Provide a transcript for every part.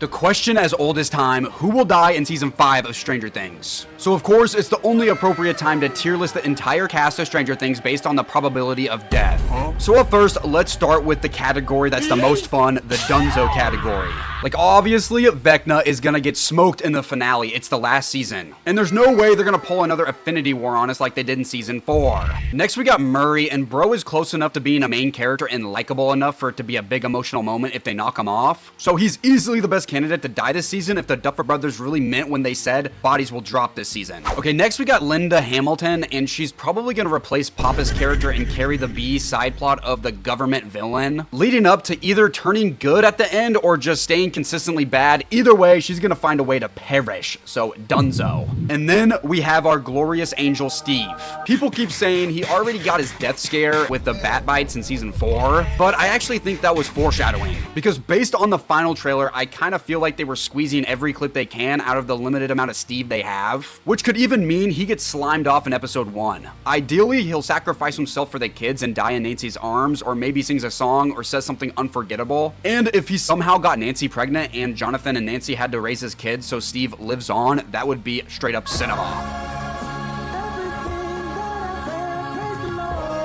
The question as old as time, who will die in season 5 of Stranger Things? So of course, it's the only appropriate time to tier list the entire cast of Stranger Things based on the probability of death. So up first, let's start with the category that's the most fun, the DUNZO category. Like obviously, Vecna is gonna get smoked in the finale, it's the last season. And there's no way they're gonna pull another affinity war on us like they did in season 4. Next we got Murray, and bro is close enough to being a main character and likable enough for it to be a big emotional moment if they knock him off. So he's easily the best candidate to die this season if the Duffer Brothers really meant when they said bodies will drop this season. Okay, next we got Linda Hamilton, and she's probably gonna replace Papa's character and carry the B side plot of the government villain, leading up to either turning good at the end or just staying consistently bad. Either way, she's gonna find a way to perish, so DUNZO. And then we have our glorious angel Steve. People keep saying he already got his death scare with the bat bites in season 4, but I actually think that was foreshadowing, because based on the final trailer, I kind of feel like they were squeezing every clip they can out of the limited amount of Steve they have, which could even mean he gets slimed off in episode 1. Ideally, he'll sacrifice himself for the kids and die in Nancy's arms, or maybe sings a song or says something unforgettable. And if he somehow got Nancy pregnant and Jonathan and Nancy had to raise his kids so Steve lives on, that would be straight up cinema.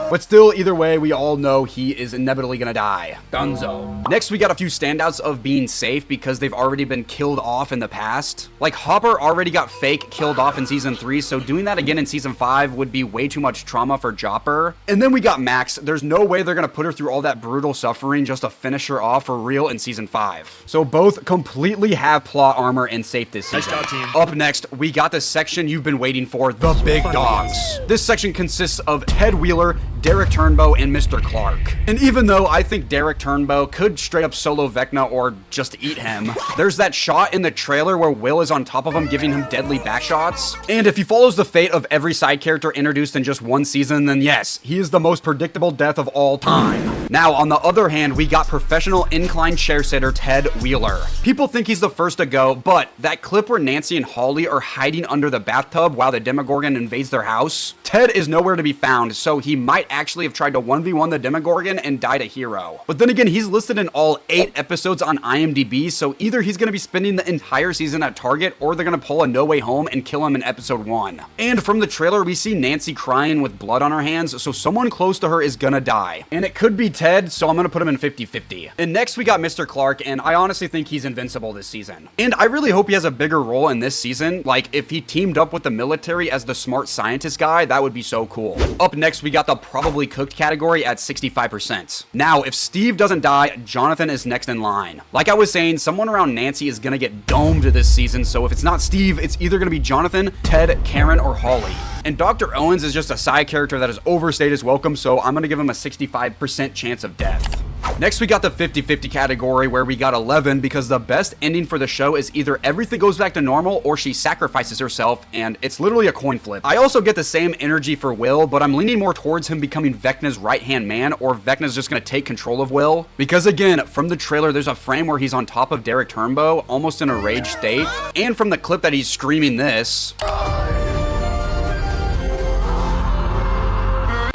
But still, either way, we all know he is inevitably gonna die. DUNZO. Next, we got a few standouts of being safe because they've already been killed off in the past. Like, Hopper already got fake killed off in season 3, so doing that again in season 5 would be way too much trauma for Jopper. And then we got Max. There's no way they're gonna put her through all that brutal suffering just to finish her off for real in season 5. So both completely have plot armor and safe this season. Nice job, team. Up next, we got the section you've been waiting for, the big dogs. This section consists of Ted Wheeler, Derek Turnbow, and Mr. Clark. And even though I think Derek Turnbow could straight up solo Vecna or just eat him, there's that shot in the trailer where Will is on top of him giving him deadly backshots. And if he follows the fate of every side character introduced in just one season, then yes, he is the most predictable death of all time. Now, on the other hand, we got professional incline chair sitter Ted Wheeler. People think he's the first to go, but that clip where Nancy and Holly are hiding under the bathtub while the Demogorgon invades their house, Ted is nowhere to be found, so he might actually have tried to 1v1 the Demogorgon and died a hero. But then again, he's listed in all 8 episodes on IMDb, so either he's going to be spending the entire season at Target, or they're going to pull a No Way Home and kill him in episode 1. And from the trailer, we see Nancy crying with blood on her hands, so someone close to her is gonna die. And it could be Ted, so I'm gonna put him in 50-50. And next we got Mr. Clark, and I honestly think he's invincible this season. And I really hope he has a bigger role in this season. Like, if he teamed up with the military as the smart scientist guy, that would be so cool. Up next, we got the probably cooked category at 65%. Now, if Steve doesn't die, Jonathan is next in line. Like I was saying, someone around Nancy is gonna get domed this season, so if it's not Steve, it's either gonna be Jonathan, Ted, Karen, or Holly. And Dr. Owens is just a side character that has overstayed his welcome, so I'm gonna give him a 65% chance of death. Next, we got the 50-50 category where we got 11 because the best ending for the show is either everything goes back to normal or she sacrifices herself, and it's literally a coin flip. I also get the same energy for Will, but I'm leaning more towards him becoming Vecna's right-hand man, or Vecna's just gonna take control of Will. Because again, from the trailer, there's a frame where he's on top of Derek Turnbow, almost in a rage state, and from the clip that he's screaming this,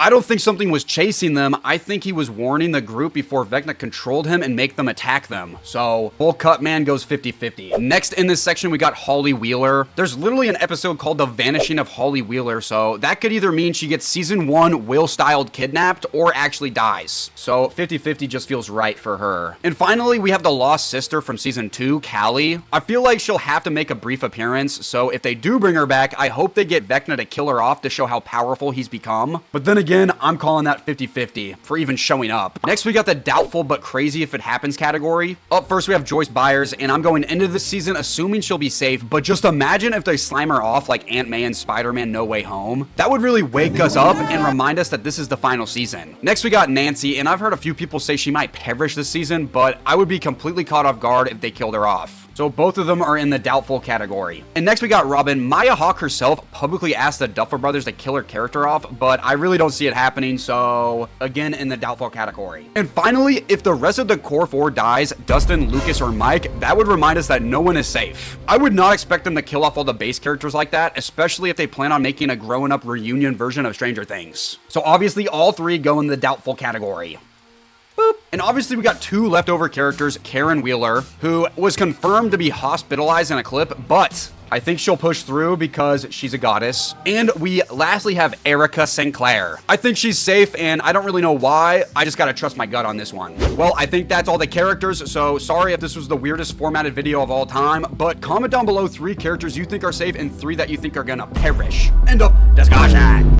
I don't think something was chasing them. I think he was warning the group before Vecna controlled him and make them attack them. So, full cut man goes 50-50. Next in this section, we got Holly Wheeler. There's literally an episode called The Vanishing of Holly Wheeler, so that could either mean she gets season 1 Will-styled kidnapped or actually dies. So, 50-50 just feels right for her. And finally, we have the lost sister from season 2, Callie. I feel like she'll have to make a brief appearance, so if they do bring her back, I hope they get Vecna to kill her off to show how powerful he's become. But then again, I'm calling that 50-50 for even showing up. Next, we got the doubtful but crazy if it happens category. Up first, we have Joyce Byers, and I'm going into this season assuming she'll be safe, but just imagine if they slime her off like Aunt May and Spider-Man No Way Home. That would really wake us up and remind us that this is the final season. Next, we got Nancy, and I've heard a few people say she might perish this season, but I would be completely caught off guard if they killed her off. So both of them are in the doubtful category. And next we got Robin. Maya Hawke herself publicly asked the Duffer Brothers to kill her character off, but I really don't see it happening, so again in the doubtful category. And finally, if the rest of the core 4 dies, Dustin, Lucas, or Mike, that would remind us that no one is safe. I would not expect them to kill off all the base characters like that, especially if they plan on making a growing up reunion version of Stranger Things. So obviously all 3 go in the doubtful category. Boop. And obviously we got 2 leftover characters, Karen Wheeler, who was confirmed to be hospitalized in a clip, but I think she'll push through because she's a goddess. And we lastly have Erica Sinclair. I think she's safe, and I don't really know why. I just gotta trust my gut on this one. Well, I think that's all the characters, so sorry if this was the weirdest formatted video of all time, but comment down below 3 characters you think are safe and 3 that you think are gonna perish. End of discussion.